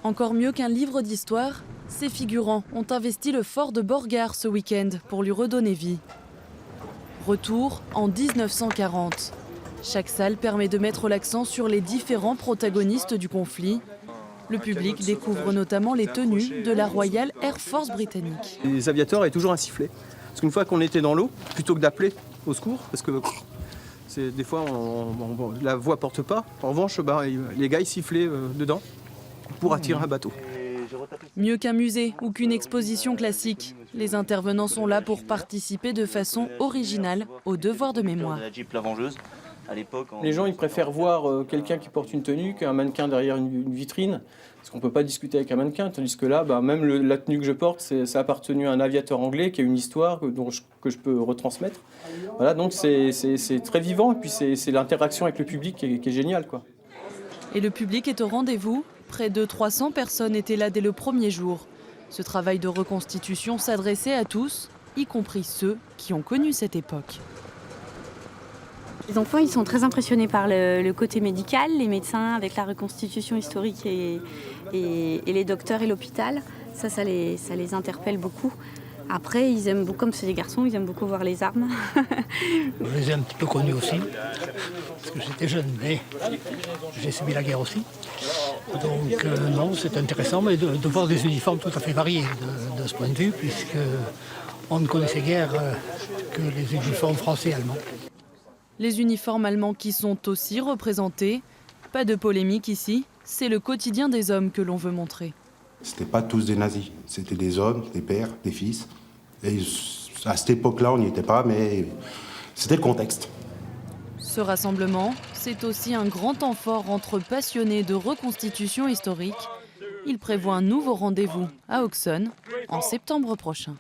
Encore mieux qu'un livre d'histoire, ces figurants ont investi le fort de Borgard ce week-end pour lui redonner vie. Retour en 1940. Chaque salle permet de mettre l'accent sur les différents protagonistes du conflit. Le public découvre notamment les tenues de la Royal Air Force britannique. Les aviateurs avaient toujours un sifflet. Parce qu'une fois qu'on était dans l'eau, plutôt que d'appeler au secours, parce que des fois la voix porte pas, en revanche les gars ils sifflaient dedans pour attirer un bateau. Mieux qu'un musée ou qu'une exposition classique, les intervenants sont là pour participer de façon originale au devoir de mémoire. Les gens ils préfèrent voir quelqu'un qui porte une tenue qu'un mannequin derrière une vitrine, parce qu'on ne peut pas discuter avec un mannequin, tandis que là, même la tenue que je porte, ça a appartenu à un aviateur anglais qui a une histoire que je peux retransmettre. Voilà, donc c'est très vivant, et puis c'est l'interaction avec le public qui est géniale, quoi. Et le public est au rendez-vous. Près de 300 personnes étaient là dès le premier jour. Ce travail de reconstitution s'adressait à tous, y compris ceux qui ont connu cette époque. Les enfants ils sont très impressionnés par le côté médical, les médecins avec la reconstitution historique et les docteurs et l'hôpital. Ça les interpelle beaucoup. Après, ils aiment beaucoup, comme c'est des garçons, ils aiment beaucoup voir les armes. Je les ai un petit peu connus aussi, parce que j'étais jeune, mais j'ai subi la guerre aussi. Donc non, c'est intéressant, mais de voir des uniformes tout à fait variés de ce point de vue, puisqu'on ne connaissait guère que les uniformes français et allemands. Les uniformes allemands qui sont aussi représentés. Pas de polémique ici, c'est le quotidien des hommes que l'on veut montrer. C'était pas tous des nazis, c'était des hommes, des pères, des fils. Et à cette époque-là, on n'y était pas, mais c'était le contexte. Ce rassemblement, c'est aussi un grand temps fort entre passionnés de reconstitution historique. Il prévoit un nouveau rendez-vous à Auxonne en septembre prochain.